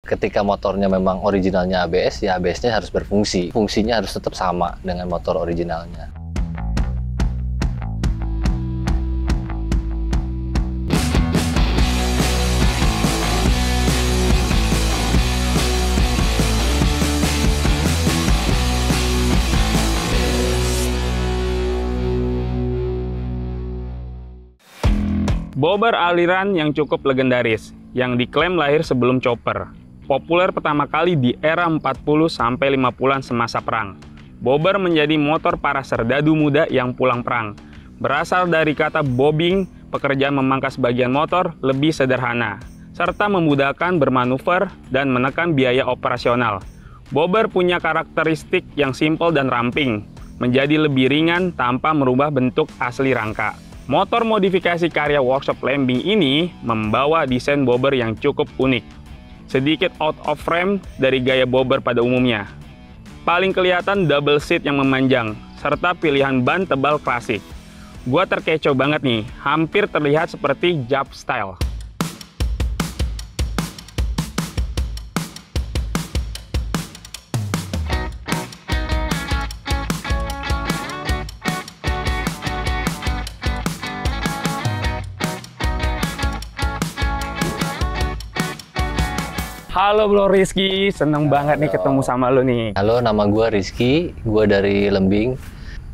Ketika motornya memang originalnya ABS, ya ABS-nya harus berfungsi. Fungsinya harus tetap sama dengan motor originalnya. Bobber aliran yang cukup legendaris, yang diklaim lahir sebelum chopper. Populer pertama kali di era 40-50-an semasa perang. Bobber menjadi motor para serdadu muda yang pulang perang. Berasal dari kata bobbing, pekerjaan memangkas bagian motor lebih sederhana, serta memudahkan bermanuver dan menekan biaya operasional. Bobber punya karakteristik yang simpel dan ramping, menjadi lebih ringan tanpa merubah bentuk asli rangka. Motor modifikasi karya workshop Lembing ini membawa desain bobber yang cukup unik. Sedikit out of frame dari gaya bobber pada umumnya. Paling kelihatan double seat yang memanjang, serta pilihan ban tebal klasik. Gua terkecoh banget nih, hampir terlihat seperti Jap style. Halo Bro Rizky, seneng banget nih ketemu sama lo nih. Halo, nama gue Rizky, gue dari Lembing.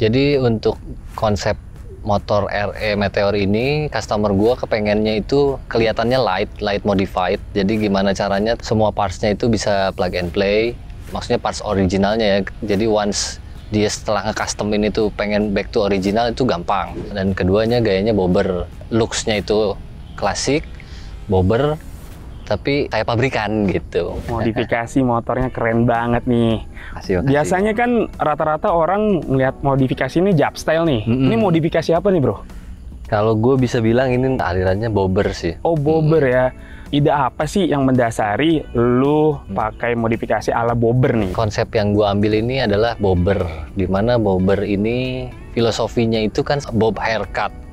Jadi untuk konsep motor RE Meteor ini, customer gue kepengennya itu kelihatannya light modified. Jadi gimana caranya semua partsnya itu bisa plug and play, maksudnya parts originalnya ya. Jadi once dia setelah nge-customin itu pengen back to original itu gampang. Dan keduanya gayanya bobber, looks-nya itu klasik, bobber, tapi kayak pabrikan gitu. Modifikasi motornya keren banget nih. Makasih. Biasanya kan rata-rata orang ngeliat modifikasi ini Jap style nih. Ini modifikasi apa nih bro? Kalau gue bisa bilang ini alirannya bobber sih. Oh bobber ya. Ide apa sih yang mendasari lu pakai modifikasi ala bobber nih? Konsep yang gue ambil ini adalah bobber. Dimana bobber ini filosofinya itu kan bob haircut.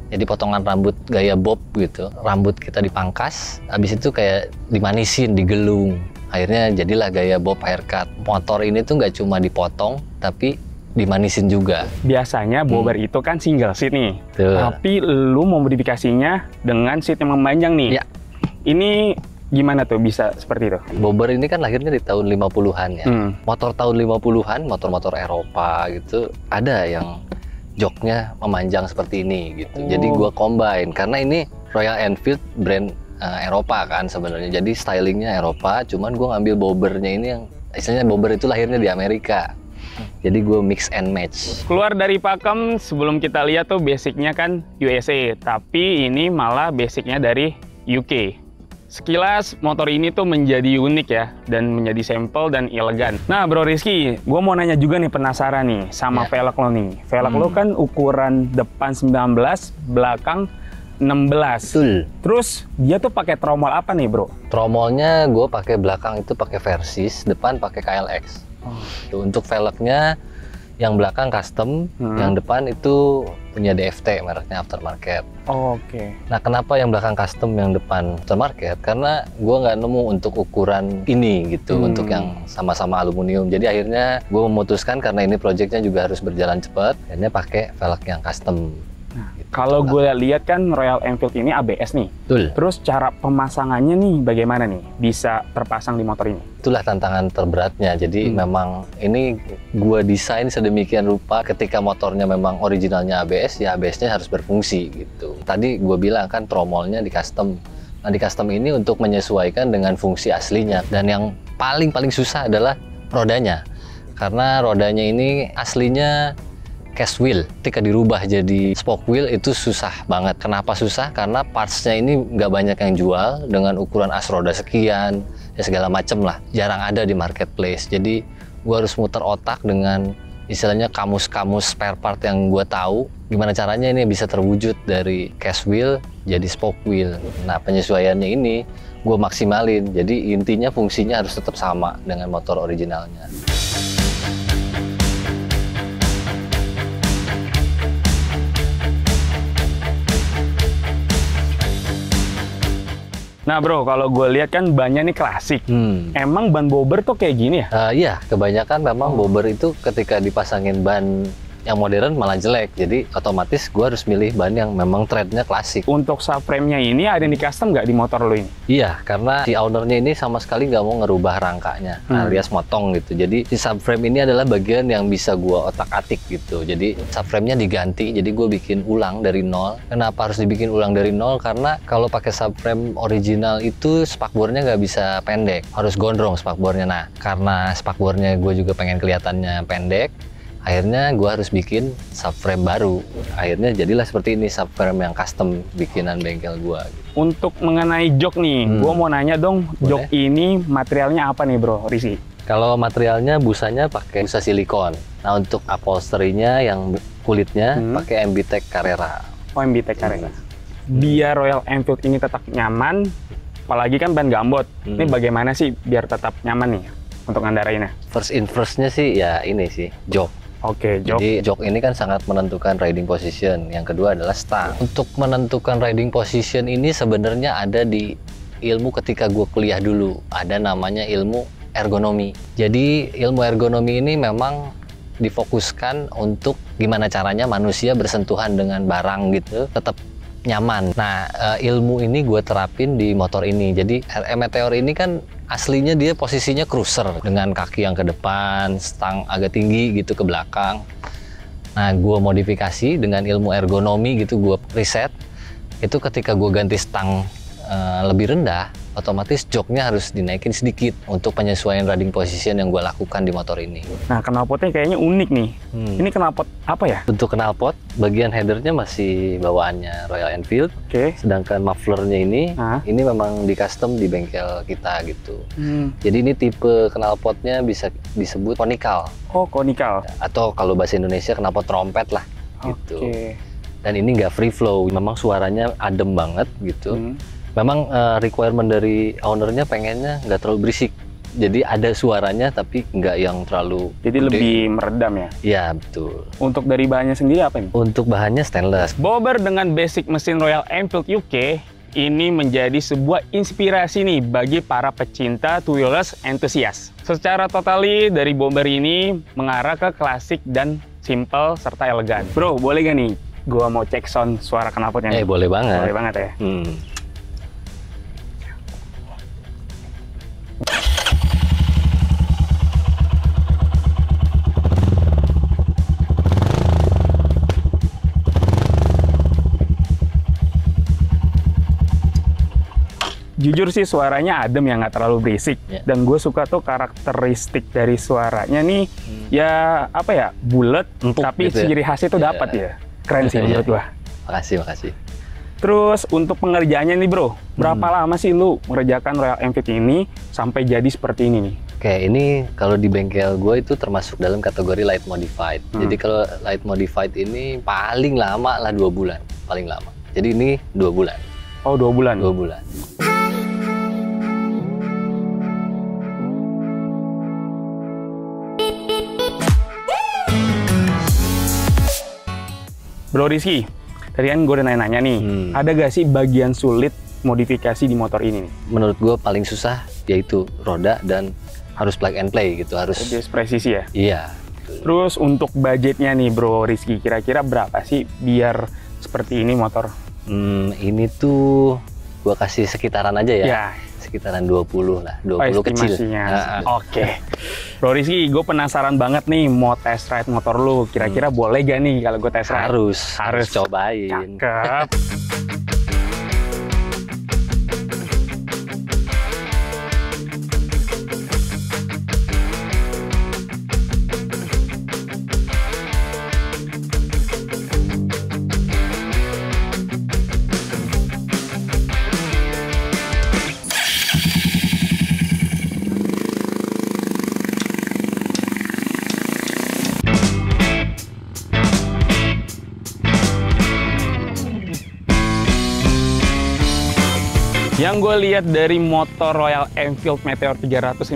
Jadi potongan rambut gaya bob gitu. Rambut kita dipangkas, habis itu kayak dimanisin, digelung. Akhirnya jadilah gaya bob haircut. Motor ini tuh nggak cuma dipotong, tapi dimanisin juga. Biasanya bobber itu kan single seat nih. Tuh. Tapi lu mau modifikasinya dengan seat yang memanjang nih. Ya. Ini gimana tuh bisa seperti itu? Bobber ini kan lahirnya di tahun 50-an ya. Motor tahun 50-an, motor-motor Eropa gitu, ada yang joknya memanjang seperti ini gitu. Jadi gua combine karena ini Royal Enfield brand Eropa kan sebenarnya. Jadi stylingnya Eropa, cuman gua ngambil bobbernya ini yang istilahnya bobber itu lahirnya di Amerika. Jadi gue mix and match. Keluar dari pakem sebelum kita lihat tuh basicnya kan USA, tapi ini malah basicnya dari UK. Sekilas motor ini tuh menjadi unik ya, dan menjadi simple dan elegan. Nah Bro Rizky, gue mau nanya juga nih, penasaran nih sama velg lo nih. Velg lo kan ukuran depan 19, belakang 16. Betul. Terus dia tuh pakai tromol apa nih bro? Tromolnya gue pakai belakang itu pakai Versys, depan pakai KLX. Untuk velgnya yang belakang custom, yang depan itu punya DFT, mereknya aftermarket. Oke. Nah, kenapa yang belakang custom, yang depan aftermarket? Karena gue nggak nemu untuk ukuran ini gitu, untuk yang sama-sama aluminium. Jadi akhirnya gue memutuskan karena ini projectnya juga harus berjalan cepat, akhirnya pakai velg yang custom. Nah, kalau gue lihat kan Royal Enfield ini ABS nih. Betul. Terus cara pemasangannya nih bagaimana nih bisa terpasang di motor ini? Itulah tantangan terberatnya. Jadi memang ini gue desain sedemikian rupa ketika motornya memang originalnya ABS, ya ABS-nya harus berfungsi gitu. Tadi gue bilang kan tromolnya di custom. Nah di custom ini untuk menyesuaikan dengan fungsi aslinya. Dan yang paling susah adalah rodanya. Karena rodanya ini aslinya cast wheel, ketika dirubah jadi spoke wheel itu susah banget. Kenapa susah? Karena partsnya ini nggak banyak yang jual dengan ukuran as roda sekian, ya segala macem lah. Jarang ada di marketplace. Jadi gue harus muter otak dengan istilahnya kamus-kamus spare part yang gue tahu. Gimana caranya ini bisa terwujud dari cast wheel jadi spoke wheel. Nah penyesuaiannya ini gue maksimalin. Jadi intinya fungsinya harus tetap sama dengan motor originalnya. Nah bro, kalau gue lihat kan bannya nih klasik. Emang ban bobber tuh kayak gini ya? Iya, kebanyakan memang bobber itu ketika dipasangin ban yang modern malah jelek. Jadi otomatis gue harus milih ban yang memang trendnya klasik. Untuk subframe-nya ini ada yang di custom nggak di motor lo ini? Iya, karena si ownernya ini sama sekali nggak mau ngerubah rangkanya, alias motong gitu. Jadi si subframe ini adalah bagian yang bisa gue otak-atik gitu. Jadi subframe-nya diganti, jadi gue bikin ulang dari nol. Kenapa harus dibikin ulang dari nol? Karena kalau pakai subframe original itu spakbornya nggak bisa pendek, harus gondrong spakbornya. Nah, karena spakbornya gue juga pengen kelihatannya pendek, akhirnya gue harus bikin subframe baru. Akhirnya jadilah seperti ini, subframe yang custom bikinan bengkel gue. Untuk mengenai jok nih, gue mau nanya dong, jok ini materialnya apa nih bro, Rizky? Kalau materialnya busanya pakai busa silikon. Nah untuk upholstery-nya yang kulitnya pakai MBTEK Carrera. Oh, MBTEK Carrera. Biar Royal Enfield ini tetap nyaman, apalagi kan ban gambot. Ini bagaimana sih biar tetap nyaman nih untuk ngendarainnya? First in first-nya sih ya ini sih, jok. Oke, jok. Jadi jok ini kan sangat menentukan riding position. Yang kedua adalah stang. Untuk menentukan riding position ini sebenarnya ada di ilmu ketika gue kuliah dulu. Ada namanya ilmu ergonomi. Jadi ilmu ergonomi ini memang difokuskan untuk gimana caranya manusia bersentuhan dengan barang gitu tetap nyaman. Nah, ilmu ini gue terapin di motor ini. Jadi RE Meteor ini kan aslinya dia posisinya cruiser dengan kaki yang ke depan, stang agak tinggi gitu ke belakang. Nah, gue modifikasi dengan ilmu ergonomi gitu, gue reset. Itu ketika gue ganti stang lebih rendah, otomatis joknya harus dinaikin sedikit untuk penyesuaian riding position yang gue lakukan di motor ini. Nah, knalpotnya kayaknya unik nih. Ini knalpot apa ya? Bentuk knalpot, bagian headernya masih bawaannya Royal Enfield. Sedangkan mufflernya ini memang di custom di bengkel kita gitu. Jadi ini tipe knalpotnya bisa disebut konikal. Oh, konikal. Atau kalau bahasa Indonesia knalpot trompet lah gitu. Dan ini nggak free flow, memang suaranya adem banget gitu. Memang requirement dari ownernya pengennya nggak terlalu berisik. Jadi ada suaranya tapi nggak yang terlalu Jadi gede. Lebih meredam ya? Iya, betul. Untuk dari bahannya sendiri apa ini? Untuk bahannya stainless. Bobber dengan basic mesin Royal Enfield UK ini menjadi sebuah inspirasi nih bagi para pecinta two-wheelers enthusiast. Secara totali dari Bobber ini mengarah ke klasik dan simple serta elegan. Bro, boleh gak nih gua mau cek sound suara knalpotnya? Boleh banget. Boleh banget ya. Jujur sih suaranya adem ya, nggak terlalu berisik. Dan gue suka tuh karakteristik dari suaranya nih, ya apa ya, bulat, tapi gitu ciri khasnya tuh dapat ya. Keren sih menurut gue. Makasih. Terus untuk pengerjaannya nih bro, berapa lama sih lu mengerjakan Royal Enfield ini sampai jadi seperti ini nih? Oke, ini kalau di bengkel gue itu termasuk dalam kategori light modified. Jadi kalau light modified ini paling lama lah 2 bulan, paling lama. Jadi ini 2 bulan. Oh, 2 bulan? 2 bulan. Bro Rizky, tadi kan gue udah nanya-nanya nih, ada gak sih bagian sulit modifikasi di motor ini nih? Menurut gue paling susah yaitu roda dan harus plug and play gitu, harus presisi ya? Iya. Terus untuk budgetnya nih Bro Rizky, kira-kira berapa sih biar seperti ini motor? Ini tuh gue kasih sekitaran aja ya. Sekitaran 20 lah, 20 kecil. Oke. Bro Rizky, gue penasaran banget nih mau test ride motor lu. Kira-kira boleh gak nih kalau gue test ride? Harus cobain. Cakep. Yang gue lihat dari motor Royal Enfield Meteor 350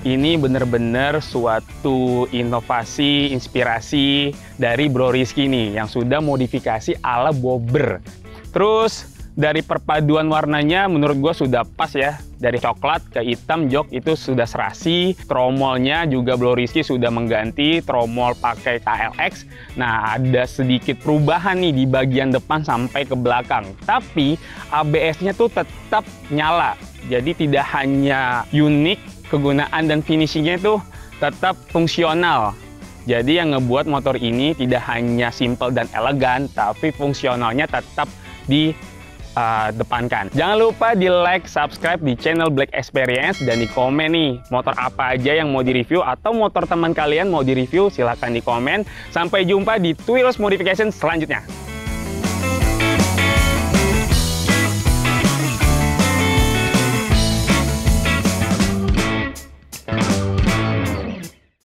ini bener-bener suatu inovasi, inspirasi dari Bro Rizky nih, yang sudah modifikasi ala Bobber. Terus Dari perpaduan warnanya menurut gue sudah pas ya. Dari coklat ke hitam, jok itu sudah serasi. Tromolnya juga Blaurisky sudah mengganti tromol pakai KLX. Nah, ada sedikit perubahan nih di bagian depan sampai ke belakang. Tapi ABS-nya tuh tetap nyala. Jadi tidak hanya unik kegunaan dan finishingnya itu tetap fungsional. Jadi yang ngebuat motor ini tidak hanya simple dan elegan, tapi fungsionalnya tetap di depankan. Jangan lupa di like, subscribe di channel Black Experience, dan di komen nih motor apa aja yang mau direview atau motor teman kalian mau direview, silahkan di komen. Sampai jumpa di Twirls Modification selanjutnya.